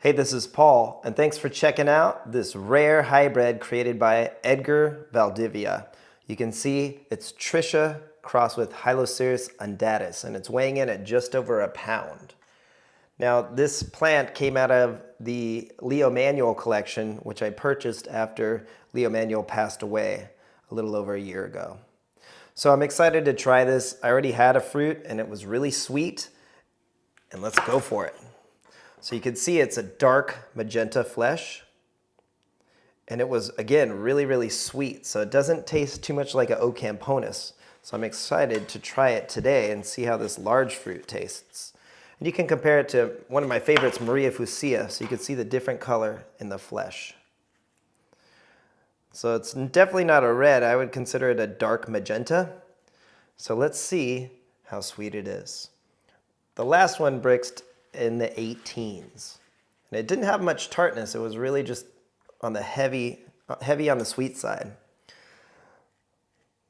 Hey, this is Paul, and thanks for checking out this rare hybrid created by Edgar Valdivia. You can see it's Tricia crossed with Hyloceris undatus, and it's weighing in at just over a pound. Now, this plant came out of the Leo Manuel collection, which I purchased after Leo Manuel passed away a little over a year ago. So I'm excited to try this. I already had a fruit, and it was really sweet, and let's go for it. So you can see it's a dark magenta flesh, and it was, again, really sweet. So it doesn't taste too much like an Ocamponus. So I'm excited to try it today and see how this large fruit tastes. And you can compare it to one of my favorites, Maria Fucsia, so you can see the different color in the flesh. So it's definitely not a red. I would consider it a dark magenta. So let's see how sweet it is. The last one bricked in the 18s. And it didn't have much tartness. It was really just on the heavy on the sweet side.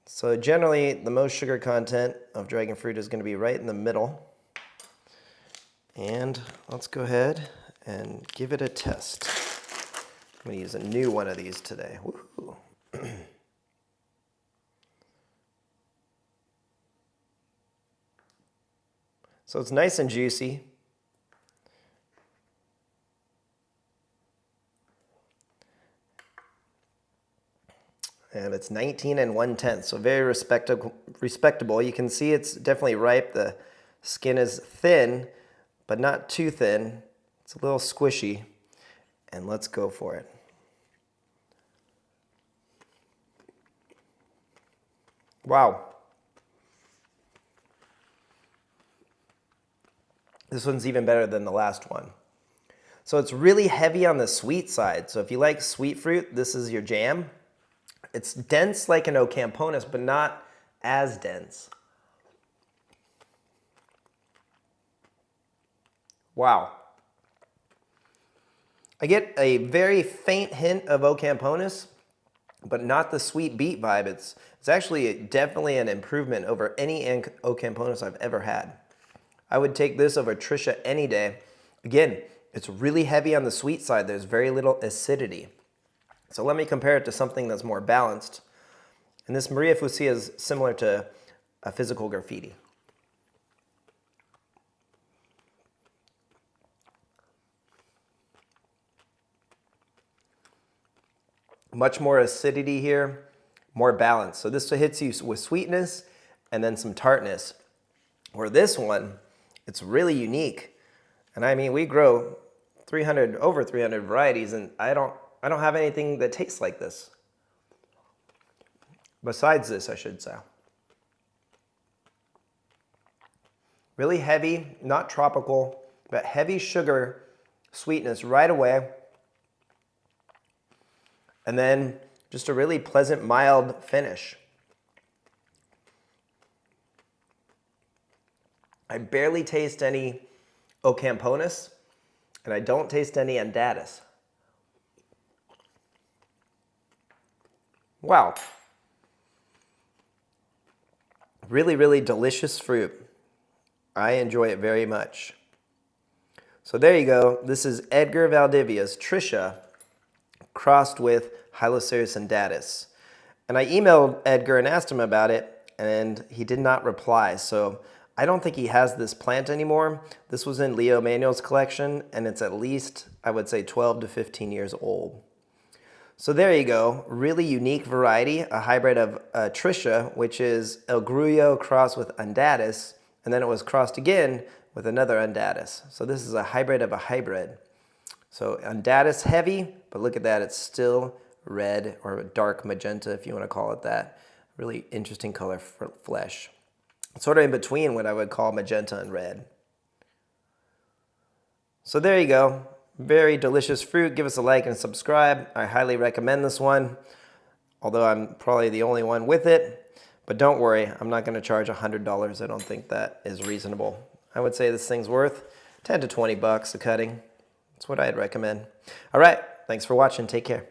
So generally, the most sugar content of dragon fruit is going to be right in the middle. And let's go ahead and give it a test. I'm going to use a new one of these today. Woohoo. So it's nice and juicy. And it's 19 1/10, so very respectable. You can see it's definitely ripe. The skin is thin, but not too thin. It's a little squishy. And let's go for it. Wow. This one's even better than the last one. So it's really heavy on the sweet side. So if you like sweet fruit, this is your jam. It's dense like an Ocamponus, but not as dense. Wow. I get a very faint hint of Ocamponus, but not the sweet beet vibe. It's actually definitely an improvement over any Ocamponus I've ever had. I would take this over Tricia any day. Again, it's really heavy on the sweet side. There's very little acidity. So let me compare it to something that's more balanced. And this Maria Fucsia is similar to a physical graffiti. Much more acidity here, more balance. So this hits you with sweetness and then some tartness. Where this one, it's really unique. And I mean, we grow over 300 varieties, and I don't have anything that tastes like this. Besides this, I should say. Really heavy, not tropical, but heavy sugar sweetness right away. And then just a really pleasant, mild finish. I barely taste any Ocamponus, and I don't taste any undatus. Wow. Really delicious fruit. I enjoy it very much. So there you go. This is Edgar Valdivia's Tricia crossed with Hyloceris undatus. And I emailed Edgar and asked him about it, and he did not reply. So I don't think he has this plant anymore. This was in Leo Manuel's collection, and it's at least, I would say, 12 to 15 years old. So there you go, really unique variety, a hybrid of Tricia, which is El Grullo crossed with undatus, and then it was crossed again with another undatus. So this is a hybrid of a hybrid. So undatus heavy, but look at that, it's still red or dark magenta, if you want to call it that. Really interesting color for flesh. Sort of in between what I would call magenta and red. So there you go. Very delicious fruit. Give us a like and subscribe. I highly recommend this one, although I'm probably the only one with it. But don't worry, I'm not going to charge $100. I don't think that is reasonable. I would say this thing's worth 10 to 20 bucks a cutting. That's what I'd recommend. All right, thanks for watching. Take care.